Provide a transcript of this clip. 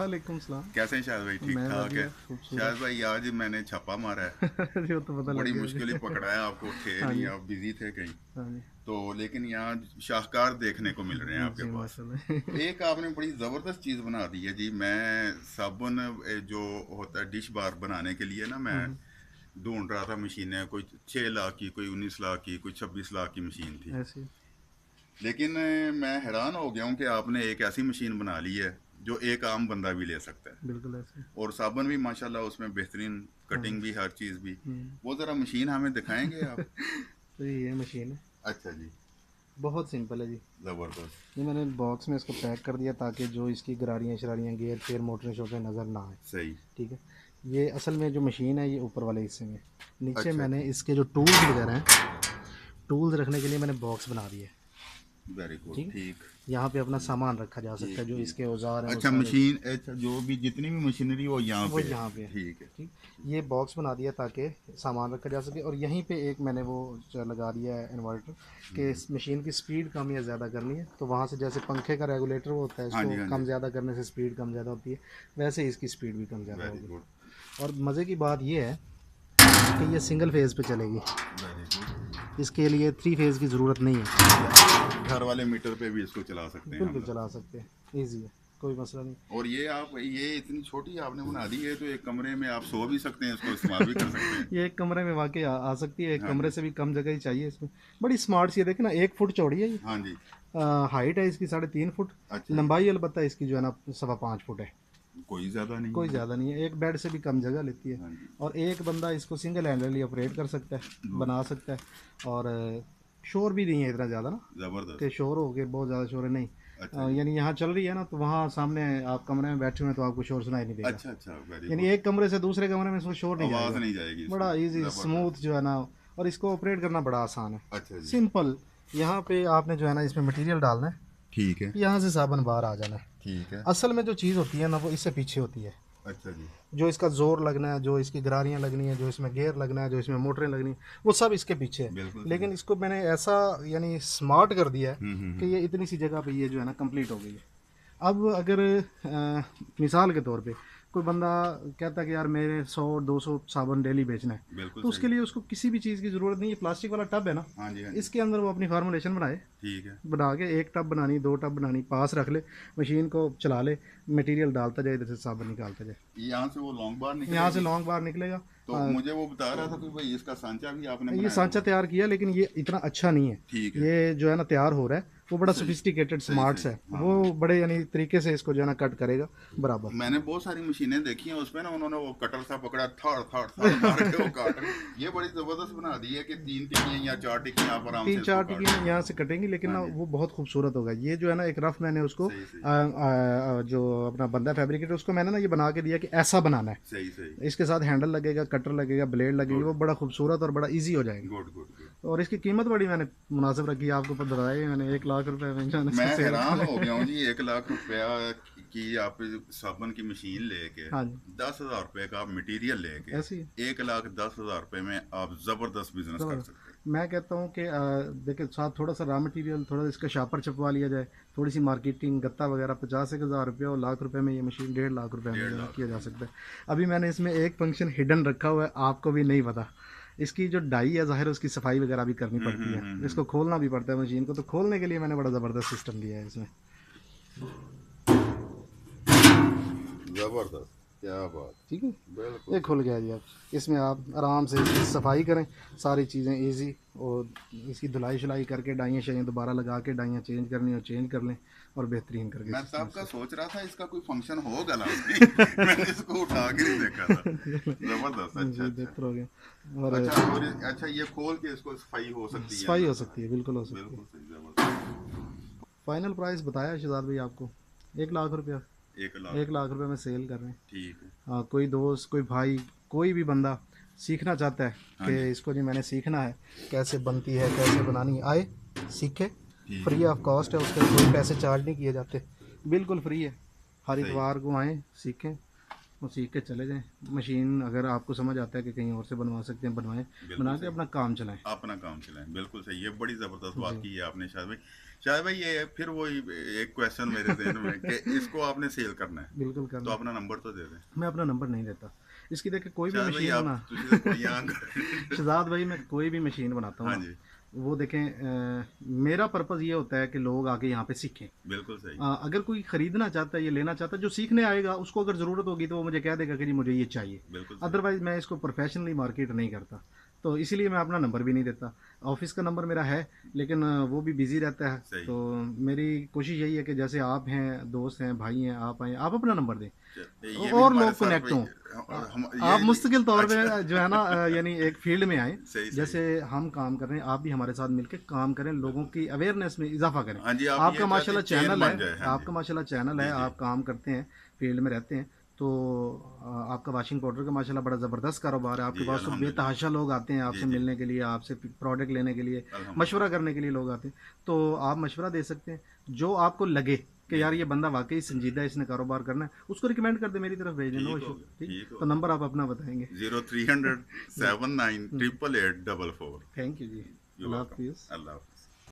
वालेकुम सलाम। कैसे हैं शायद भाई? ठीक मैं ठाक है। बढ़िया, खूबसूरत। शायद भाई आज मैंने छापा मारा है। जो तो पता लग बड़ी गया मुश्किल ही मुझे। पकड़ा है, आपको थे हाँ नहीं, जी, आप बिजी थे कहीं। हाँ जी। तो लेकिन यहाँ शाहकार देखने को मिल रहे हैं आपके जी पास। माशाल्लाह। एक आपने बड़ी ज़बरदस्त चीज़ बना दी है जी। मैं साबुन जो होता है डिश बार बनाने के लिए ना, मैं ढूंढ रहा था मशीनें, कोई 6 लाख की, कोई 19 लाख की, कोई 26 लाख की मशीन थी। ऐसे ही, लेकिन मैं हैरान हो गया हूँ कि आपने एक ऐसी मशीन बना ली है जो एक आम बंदा भी ले सकता है। बिल्कुल ऐसे ही। और साबुन भी माशाल्लाह उसमें बेहतरीन, हाँ जी। कटिंग भी, हर चीज़ भी। हम्म। वो ज़रा मशीन हमें दिखाएंगे आप? तो ये मशीन है, अच्छा जी। बहुत सिंपल है जी। ज़बरदस्त। ये मैंने बॉक्स में इसको पैक कर दिया ताकि जो इसकी गरारियाँ शरारियाँ गियर फिर मोटरें शोटरें नज़र ना आए। सही। ठीक है। ये असल में जो मशीन है ये ऊपर वाले हिस्से में, नीचे अच्छा मैंने अच्छा। इसके जो टूल्स वगैरह हैं, टूल्स रखने के लिए मैंने बॉक्स बना दिए। Very good. ठीक है। ठीक। यहाँ पे अपना सामान रखा जा सकता ठीक है, जो ठीक। इसके औजार हैं वो अच्छा सारे मशीन, अच्छा जो भी जितनी भी मशीनरी वो यहाँ वो पे है। यहाँ पे है। ठीक है। ठीक। ये बॉक्स बना दिया ताकि सामान रखा जा सके, और यहीं पे एक मैंने वो लगा दिया है इन्वर्टर कि इस मशीन की स्पीड कम या ज़्यादा करनी है तो वहाँ से जैसे पंखे का रेगुलेटर होता है, हाँ इसको जी हाँ जी। कम ज़्यादा करने से स्पीड कम ज़्यादा होती है, वैसे ही इसकी स्पीड भी कम ज़्यादा वेरी होगी। गुड। और मज़े की बात ये है कि ये सिंगल फेज़ पे चलेगी, वेरी गुड। इसके लिए 3 फेज़ की ज़रूरत नहीं है। घर वाले मीटर पे भी इसको चला सकते हैं हम बिल्कुल लोग। चला सकते हैं, ईजी है, कोई मसला नहीं। और ये आप, ये इतनी छोटी आपने बना दी है तो एक कमरे में आप सो भी सकते हैं, इसको इस्तेमाल भी कर सकते हैं। ये एक कमरे में वाकई आ सकती है, एक हाँ कमरे जी। से भी कम जगह ही चाहिए इसमें। बड़ी स्मार्ट सी है, देखे ना, 1 फुट चौड़ी है ये। हाँ जी। हाइट है इसकी 3.5 फुट। अच्छा जी। लंबाई अलबत्ता इसकी जो है ना 5.25 फुट है। कोई ज़्यादा नहीं कोई है। ज़्यादा नहीं है, एक बेड से भी कम जगह लेती है। हाँ जी। और एक बंदा इसको सिंगल हैंडली ऑपरेट कर सकता है, गुड। बना सकता है। और शोर भी नहीं है इतना ज़्यादा ना, कि ज़बरदस्त। शोर हो गया बहुत ज़्यादा शोर है नहीं। अच्छा जी। यानी यहाँ चल रही है ना तो वहाँ सामने आप कमरे में बैठे हुए हैं तो आपको शोर सुनाई नहीं देगा। अच्छा अच्छा, वेरी यानी गुड। एक कमरे से दूसरे कमरे में इसमें शोर नहीं आवाज़ जाएगा। नहीं जाएगी इसकी। बड़ा इजी स्मूथ ज़बरदस्त। जो है ना, और इसको ऑपरेट करना बड़ा आसान है, अच्छा जी। सिंपल। यहाँ पे आपने जो है ना इसमें मटेरियल डालना है, ठीक है। यहाँ से साबुन बाहर आ जाना है। ठीक है। असल में जो चीज़ होती है ना वो इससे पीछे होती है, अच्छा जी। जो इसका जोर लगना है, जो इसकी गरारियाँ लगनी है, जो इसमें गियर लगना है, जो इसमें मोटरें लगनी है, वो सब इसके पीछे है। बिल्कुल सही। लेकिन इसको मैंने ऐसा यानी स्मार्ट कर दिया है कि हम्म। ये इतनी सी जगह पे ये जो है ना कंप्लीट हो गई है। अब अगर मिसाल के तौर पे कोई बंदा कहता है कि यार मेरे 100-200 साबुन डेली बेचना है, बिल्कुल तो सही। उसके लिए उसको किसी भी चीज़ की ज़रूरत नहीं है। प्लास्टिक वाला टब है ना, हाँ जी हाँ जी। इसके अंदर वो अपनी फार्मूलेशन बनाए, ठीक है। बना के एक टब बनानी, 2 टब बनानी, पास रख ले, मशीन को चला ले, मटेरियल डालता जाए, इधर से साबुन निकालता जाए, यहाँ से वो लॉन्ग बार यहाँ से निकलेगी। लॉन्ग बार निकलेगा। तो मुझे वो बता रहा था कि भाई इसका सांचा भी आपने ये बनाया सांचा हुआ है। तैयार किया लेकिन ये इतना अच्छा नहीं है। ठीक है। ये जो है ना तैयार हो रहा है वो बड़ा सही सोफिस्टिकेटेड सही स्मार्ट्स सही। है, हाँ वो हाँ। बड़े यानी तरीके से इसको जो है ना कट करेगा बराबर। मैंने बहुत सारी मशीनें देखी हैं उसमें ना, उन्होंने वो कटर सा पकड़ा, थड़ थड़ थड़ मार के वो काट रहे। ये बड़ी जबरदस्त बना दी है कि 3 टिक्कियां या 4 टिक्कियां आप आराम से तीन इसको चार काट टिकियाँ यहाँ सकते से कटेंगी लेकिन हैं। ना हाँ जी। वो बहुत खूबसूरत होगा। ये जो है ना एक रफ मैंने उसको सही सही जो अपना बंदा फैब्रिकेटर उसको मैंने ना ये बना के दिया कि ऐसा बनाना है। सही सही। इसके साथ हैंडल लगेगा, कटर लगेगा, ब्लेड लगेगी, गुड वो बड़ा खूबसूरत और बड़ा इजी हो जाएगा। Good good good. और इसकी कीमत बड़ी मैंने मुनासिब रखी है, आपको बताया ही मैंने, 1 लाख रुपए में जो है ना मैं इसको सेल हैरान हो कर। गया हूँ जी, 1 लाख रुपया की आप साबुन की मशीन लेके, हाँ जी, 10,000 रुपये का आप मटेरियल लेके, ऐसी है। 1,10,000 रुपये में आप जबरदस्त बिजनेस कर तो सकते हैं। मैं कहता हूँ कि देखिए साथ थोड़ा सा रॉ मटेरियल, थोड़ा इसका शापर छपवा लिया जाए, थोड़ी सी मार्केटिंग, गत्ता वगैरह, 50,000 रुपये और ₹1,00,000 में ये मशीन 1.5 लाख रुपए में डेढ़ जो है लाख किया जा रुपये सकता है। अभी मैंने इसमें एक फंक्शन हिडन रखा हुआ है, आपको भी नहीं पता। इसकी जो डाई है ज़ाहिर उसकी सफाई वगैरह भी करनी पड़ती है, इसको खोलना भी पड़ता है मशीन को, तो खोलने के लिए मैंने बड़ा ज़बरदस्त सिस्टम दिया है इसमें। जबरदस्त। क्या बात। ठीक है, बिल्कुल ये खुल सही। गया जी। अब इसमें आप आराम से इसकी सफाई करें, सारी चीज़ें इजी, और इसकी धुलाई शुलाई करके डाइयाँ शाइयाँ दोबारा लगा के डाइयाँ चेंज करनी और चेंज कर लें, और बेहतरीन करके मैं सिस्टम तब का से। सोच रहा था इसका कोई फंक्शन होगा लास्ट में। मैंने इसको उठा के नहीं देखा था। जबरदस्त। अच्छा जी अच्छा। बेहतर हो गया। और अच्छा, और अच्छा ये खोल के इसको सफाई हो सकती है सफाई हो अंदर सकती है, से। बिल्कुल हो सकती है। बिल्कुल सही। जबरदस्त। फाइनल प्राइस बताया शहजाद भाई आपको, 1 लाख रुपया। 1 लाख। 1 लाख रुपए में सेल कर रहे हैं। ठीक है। हाँ, कोई दोस्त, कोई भाई, कोई भी बंदा सीखना चाहता है हाँ जी। कि इसको जी मैंने सीखना है, कैसे बनती है, कैसे बनानी है, आए सीखे। ठीक फ्री है। ऑफ कॉस्ट है, उसके कोई पैसे चार्ज नहीं किए जाते, बिल्कुल फ्री है। हर सही। इतवार को आएँ सीखें, वो सीख के चले जाएं। मशीन अगर आपको समझ आता है कि कहीं और से बनवा सकते हैं बनवाएं, बना के अपना काम चलाएं। अपना काम चलाएं, बिल्कुल सही। ये बड़ी ज़बरदस्त बात जी की है आपने शायद भाई। शायद भाई ये फिर वही एक क्वेश्चन मेरे जहन में कि इसको आपने सेल करना है, बिल्कुल तो करना। अपना नंबर तो दे दें। मैं अपना नंबर नहीं देता इसकी। देखिए कोई भी शायद भाई मशीन आप बना तुझे तो कुड़ियाँ कर शहजाद भाई, मैं कोई भी मशीन बनाता हूँ हाँ ना, जी, वो देखें मेरा पर्पज़ ये होता है कि लोग आके यहाँ पे सीखें। बिल्कुल सही। अगर कोई ख़रीदना चाहता है, ये लेना चाहता है, जो सीखने आएगा उसको अगर ज़रूरत होगी तो वो मुझे कह देगा कि जी मुझे ये चाहिए। बिल्कुल सही। अदरवाइज़ मैं इसको प्रोफेशनली मार्केट नहीं करता, तो इसीलिए मैं अपना नंबर भी नहीं देता। ऑफिस का नंबर मेरा है, लेकिन वो भी बिज़ी रहता है। सही। तो मेरी कोशिश यही है कि जैसे आप हैं, दोस्त हैं, भाई हैं, आप आएँ, आप अपना नंबर दें ये भी और हमारे लोग साथ कनेक्ट भाई हों। हम आप ये मुस्तकिल तौर अच्छा पे जो है ना यानी एक फील्ड में आएँ, सही सही। जैसे हम काम कर रहे हैं, आप भी हमारे साथ मिलके काम करें, लोगों बिल्कुल। की अवेयरनेस में इजाफा करें। हाँ जी, आप ये आपका चाहते हैं माशाल्लाह चेन चैनल है, बन जाए। हाँ जी। आपका माशाल्लाह चैनल है, जी, जी। आप काम करते हैं, फील्ड में रहते हैं, तो आपका वाशिंग पाउडर का माशाल्लाह बड़ा ज़बरदस्त कारोबार है। आपके जी, पास तो अल्हम्दुलिल्लाह। बेतहाशा लोग आते हैं जी, आपसे जी। मिलने के लिए, आपसे प्रोडक्ट लेने के लिए, मशवरा अल्हम्दुलिल्लाह। करने के लिए लोग आते हैं। तो आप मशवरा दे सकते हैं, जो आपको लगे कि जी, यार जी। ये बंदा वाक़ई संजीदा है, इसने कारोबार करना है, उसको रिकमेंड कर दें, मेरी तरफ भेज दें, नो ठीक हो इश्यू। गया, ठीक है? ठीक हो तो गया। नंबर आप अपना बताएँगे। 0300 जी। 79 888 44। थैंक यू जी। यू अल्लाह वेलकम। हाफ़िज़। अल्लाह हाफ़िज़।